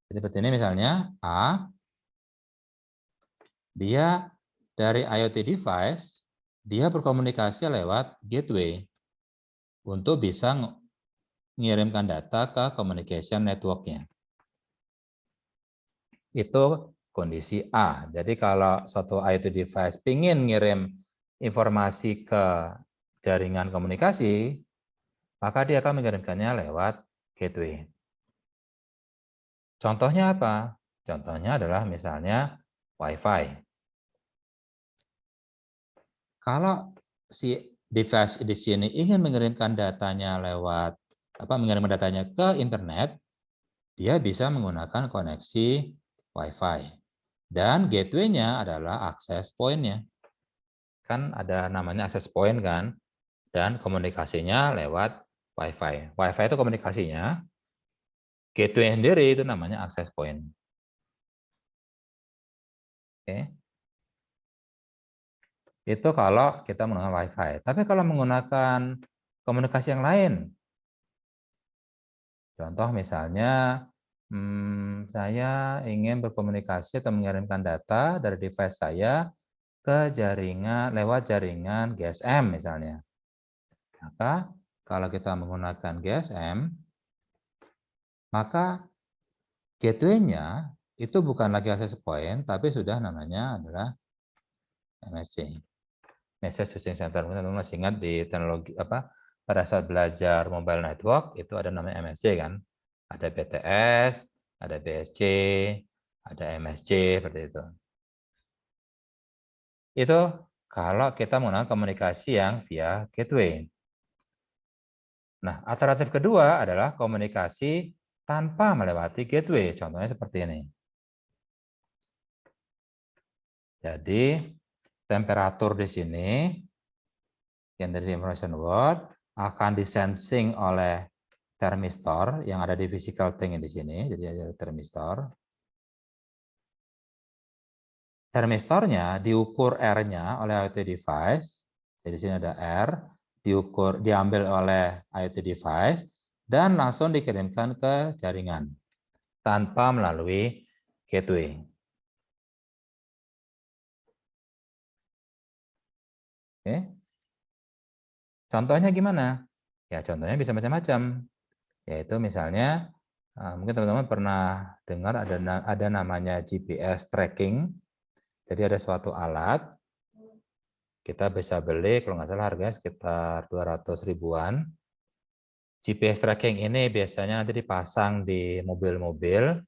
Jadi seperti ini misalnya A, dia dari IoT device, dia berkomunikasi lewat gateway untuk bisa mengirimkan data ke communication network-nya. Itu kondisi A. Jadi kalau suatu IoT device ingin ngirim informasi ke jaringan komunikasi, maka dia akan mengirimkannya lewat gateway. Contohnya apa? Contohnya adalah misalnya Wi-Fi. Kalau si device di sini ingin mengirimkan datanya lewat mengirimkan datanya ke internet, dia bisa menggunakan koneksi Wi-Fi. Dan gateway-nya adalah access point-nya. Kan ada namanya access point kan, dan komunikasinya lewat Wi-Fi. Wi-Fi itu komunikasinya, gateway sendiri itu namanya access point. Oke. Itu kalau kita menggunakan Wi-Fi. Tapi kalau menggunakan komunikasi yang lain, contoh misalnya saya ingin berkomunikasi atau mengirimkan data dari device saya ke jaringan lewat jaringan GSM misalnya. Maka kalau kita menggunakan GSM, maka gateway-nya itu bukan lagi access point, tapi sudah namanya adalah MSC. Message Switching Center. Teman-teman masih ingat di teknologi apa pada saat belajar mobile network itu ada namanya MSC kan? Ada BTS, ada BSC, ada MSC seperti itu. Itu kalau kita menggunakan komunikasi yang via gateway. Nah, alternatif kedua adalah komunikasi tanpa melewati gateway. Contohnya seperti ini. Jadi, temperatur di sini yang dari information word akan disensing oleh termistor yang ada di physical thing di sini. Jadi ada termistor. Termistornya diukur R-nya oleh IoT device. Jadi di sini ada R, diambil oleh IoT device dan langsung dikirimkan ke jaringan tanpa melalui gateway. Oke. Contohnya gimana? Ya contohnya bisa macam-macam. Yaitu misalnya mungkin teman-teman pernah dengar ada namanya GPS tracking. Jadi ada suatu alat, kita bisa beli kalau nggak salah harganya sekitar 200 ribuan. GPS tracking ini biasanya nanti dipasang di mobil-mobil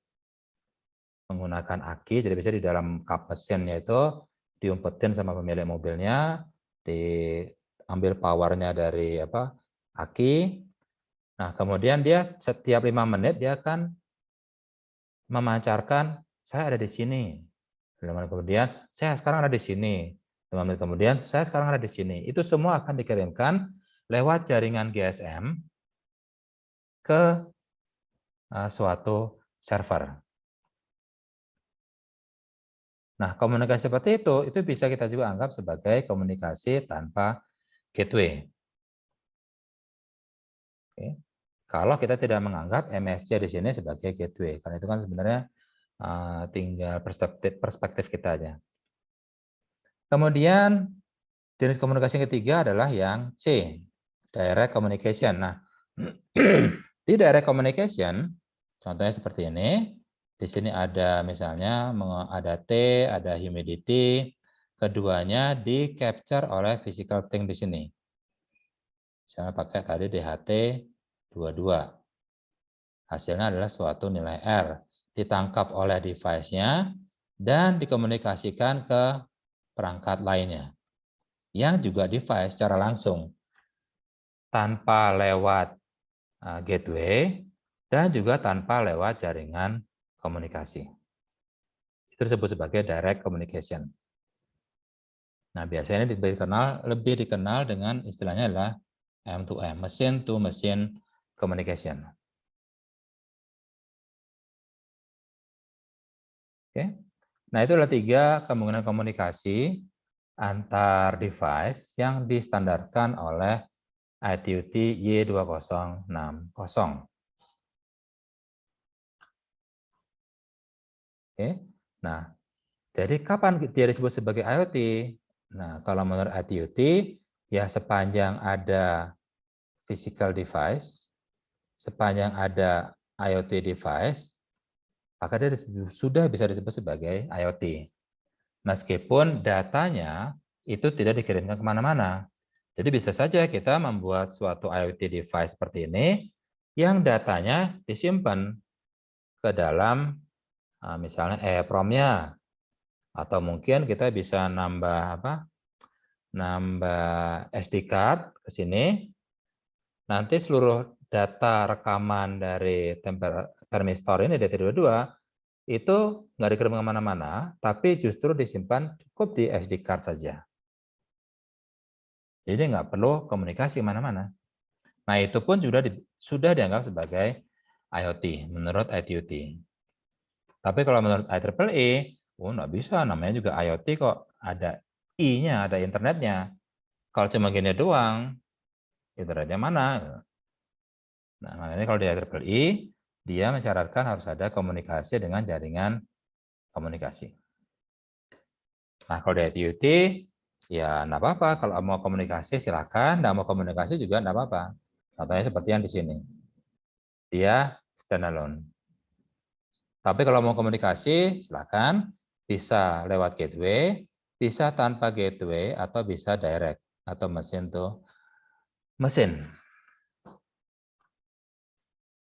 menggunakan aki, jadi bisa di dalam kap mesinnya itu diumpetin sama pemilik mobilnya, diambil powernya dari aki. Nah kemudian dia setiap 5 menit dia akan memancarkan saya ada di sini. Kemudian saya sekarang ada di sini. 5 menit kemudian saya sekarang ada di sini. Itu semua akan dikirimkan lewat jaringan GSM ke suatu server. Nah, komunikasi seperti itu bisa kita juga anggap sebagai komunikasi tanpa gateway. Oke. Kalau kita tidak menganggap MSC di sini sebagai gateway, karena itu kan sebenarnya tinggal perspektif kita aja. Kemudian jenis komunikasi ketiga adalah yang C, direct communication. Nah, di direct communication, contohnya seperti ini. Di sini ada misalnya ada T, ada humidity, keduanya di capture oleh physical thing di sini. Misalnya pakai tadi DHT 22. Hasilnya adalah suatu nilai R. Ditangkap oleh device-nya dan dikomunikasikan ke perangkat lainnya. Yang juga device secara langsung. Tanpa lewat gateway dan juga tanpa lewat jaringan komunikasi. Itu disebut sebagai direct communication. Nah, biasanya lebih dikenal dengan istilahnya adalah M2M, machine to machine communication. Oke. Nah, itu adalah 3 kemungkinan komunikasi antar device yang distandarkan oleh ITU-T Y2060. Oke. Nah, jadi kapan dia disebut sebagai IoT? Nah, kalau menurut ITU-T, ya sepanjang ada physical device, sepanjang ada IoT device, maka dia sudah bisa disebut sebagai IoT. Meskipun datanya itu tidak dikirimkan kemana-mana. Jadi bisa saja kita membuat suatu IoT device seperti ini, yang datanya disimpan ke dalam misalnya EEPROM-nya, atau mungkin kita bisa nambah SD card ke sini. Nanti seluruh data rekaman dari termistor ini DT22 itu nggak dikirim kemana-mana, tapi justru disimpan cukup di SD card saja. Jadi nggak perlu komunikasi kemana-mana. Nah itu pun sudah dianggap sebagai IoT menurut ITU-T. Tapi kalau menurut IEEE, nggak bisa, namanya juga IoT kok, ada I-nya, ada internetnya. Kalau cuma gini doang, internetnya mana? Nah, makanya kalau di IEEE, dia mensyaratkan harus ada komunikasi dengan jaringan komunikasi. Nah, kalau di ITU-T, ya enggak apa-apa. Kalau mau komunikasi silakan, enggak mau komunikasi juga enggak apa-apa. Contohnya seperti yang di sini. Dia standalone. Tapi kalau mau komunikasi, silakan bisa lewat gateway, bisa tanpa gateway, atau bisa direct atau mesin to mesin.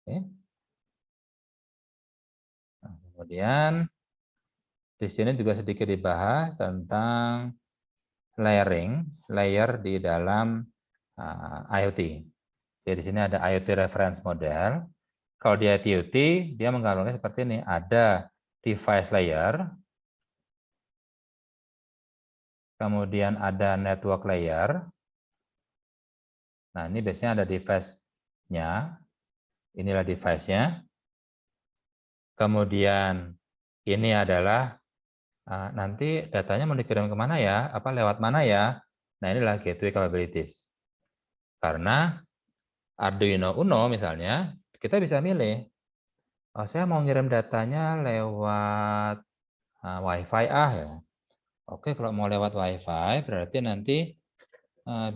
Oke. Nah, kemudian di sini juga sedikit dibahas tentang layering, layer di dalam IoT. Jadi di sini ada IoT reference model. Kalau di IoT, dia menggambarkan seperti ini. Ada device layer, kemudian ada network layer. Nah, ini biasanya ada device-nya. Inilah device-nya. Kemudian ini adalah nanti datanya mau dikirim kemana ya? Apa lewat mana ya? Nah, inilah gateway capabilities. Karena Arduino Uno misalnya, kita bisa milih. Oh, saya mau ngirim datanya lewat Wi-Fi ya. Oke, kalau mau lewat Wi-Fi berarti nanti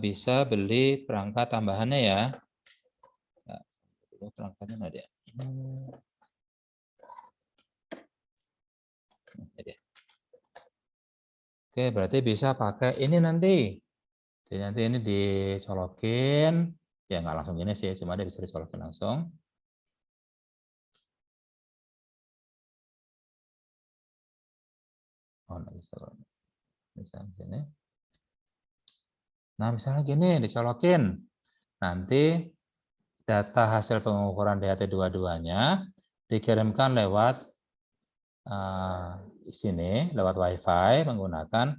bisa beli perangkat tambahannya ya. Perangkatnya ada. Oke, berarti bisa pakai ini nanti. Jadi nanti ini dicolokin. Ya nggak langsung gini sih, cuma dia bisa dicolokin langsung. Oh, nggak bisa. Misalnya sini. Nah, misalnya gini, dicolokin. Nanti data hasil pengukuran DHT dua-duanya dikirimkan lewat sini, lewat Wi-Fi menggunakan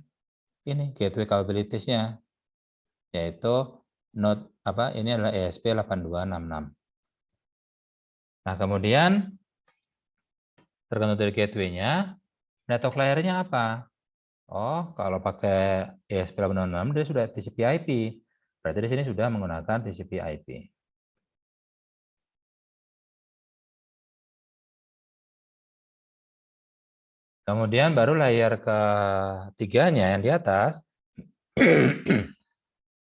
ini gateway capabilities-nya, yaitu node ini adalah ESP8266. Nah, kemudian tergantung dari gateway-nya, network layer-nya apa? Oh, kalau pakai ESP8266 dia sudah TCP/IP. Berarti di sini sudah menggunakan TCP/IP. Kemudian baru layer ketiganya yang di atas,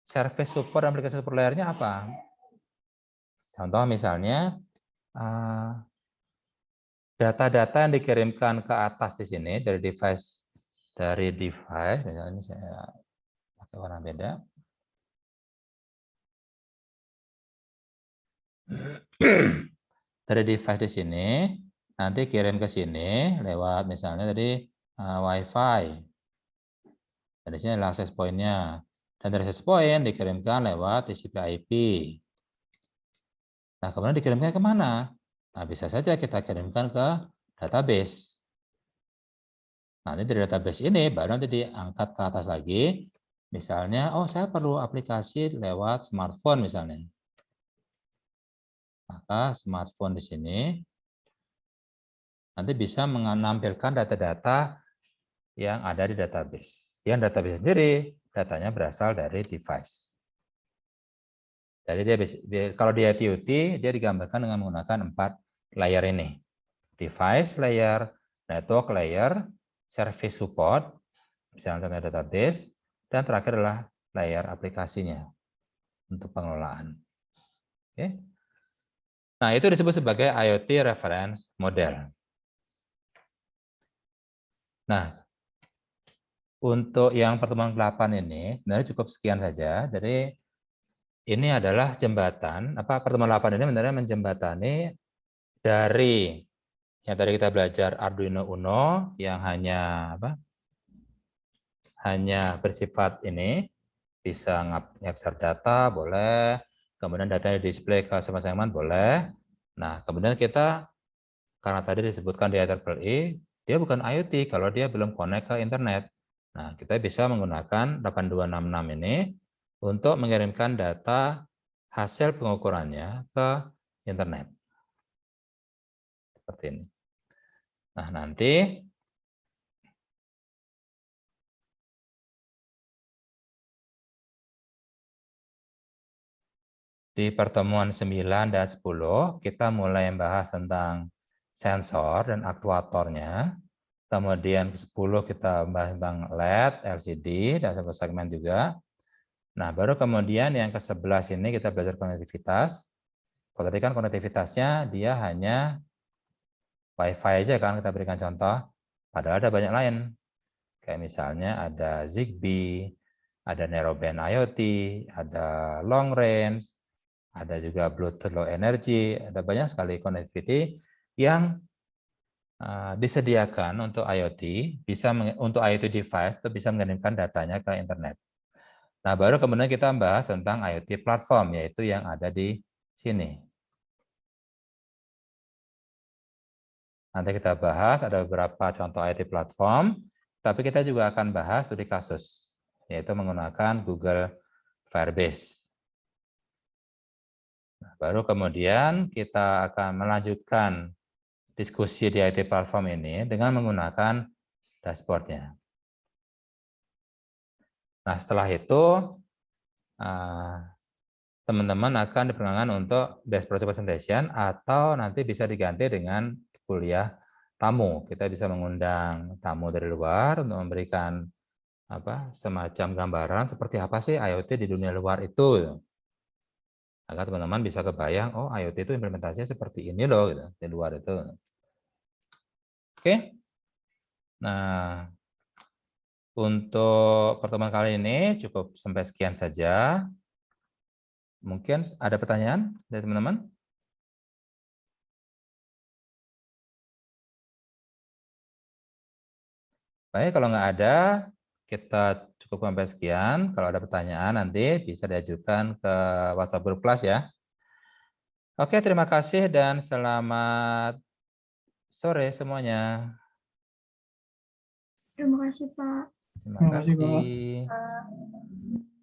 service support dan aplikasi support layernya apa? Contoh misalnya, data-data yang dikirimkan ke atas di sini dari device, misalnya ini saya pakai warna beda. Dari device di sini, nanti kirim ke sini lewat misalnya tadi Wi-Fi. Dari sini adalah access point-nya. Dan dari access point dikirimkan lewat TCP/IP. Nah, kemudian dikirimkan ke mana? Nah, bisa saja kita kirimkan ke database. Nanti dari database ini baru nanti diangkat ke atas lagi. Misalnya, oh saya perlu aplikasi lewat smartphone misalnya. Maka smartphone di sini nanti bisa menampilkan data-data yang ada di database. Yang database sendiri datanya berasal dari device. Jadi kalau di IoT dia digambarkan dengan menggunakan 4 layer ini. Device layer, network layer, service support, misalnya database, dan terakhir adalah layer aplikasinya untuk pengelolaan. Oke. Nah, itu disebut sebagai IoT reference model. Nah, untuk yang pertemuan ke-8 ini sebenarnya cukup sekian saja. Jadi ini adalah jembatan, pertemuan 8 ini sebenarnya menjembatani dari yang tadi kita belajar Arduino Uno yang hanya hanya bersifat ini, bisa ngapsar data boleh, kemudian datanya display ke segmen boleh. Nah, kemudian kita karena tadi disebutkan di IEEE, dia bukan IoT kalau dia belum connect ke internet. Nah, kita bisa menggunakan 8266 ini untuk mengirimkan data hasil pengukurannya ke internet. Seperti ini. Nah, nanti di pertemuan 9 dan 10, kita mulai membahas tentang sensor dan aktuatornya. Kemudian 10 kita bahas tentang LED, LCD, dan segmen juga. Nah, baru kemudian yang ke-11 ini kita belajar konektivitas. Kalau tadi kan konektivitasnya dia hanya Wi-Fi aja kan kita berikan contoh, padahal ada banyak lain. Kayak misalnya ada Zigbee, ada Narrowband IoT, ada Long Range, ada juga Bluetooth Low Energy, ada banyak sekali connectivity yang disediakan untuk IoT, untuk IoT device itu bisa mengirimkan datanya ke internet. Nah, baru kemudian kita bahas tentang IoT platform, yaitu yang ada di sini. Nanti kita bahas ada beberapa contoh IoT platform, tapi kita juga akan bahas studi kasus, yaitu menggunakan Google Firebase. Nah, baru kemudian kita akan melanjutkan diskusi di IoT platform ini dengan menggunakan dashboard-nya. Nah, setelah itu teman-teman akan diperkenalkan untuk dashboard presentation atau nanti bisa diganti dengan kuliah tamu. Kita bisa mengundang tamu dari luar untuk memberikan semacam gambaran seperti apa sih IoT di dunia luar itu. Agar teman-teman bisa kebayang, oh IoT itu implementasinya seperti ini loh gitu, di luar itu. Oke. Nah, untuk pertemuan kali ini cukup sampai sekian saja. Mungkin ada pertanyaan dari teman-teman? Baik, kalau nggak ada, kita cukup sampai sekian. Kalau ada pertanyaan nanti bisa diajukan ke WhatsApp Group Kelas ya. Oke, terima kasih dan selamat sore semuanya. Terima kasih, Pak. Terima Terima kasih, kasih. Pak.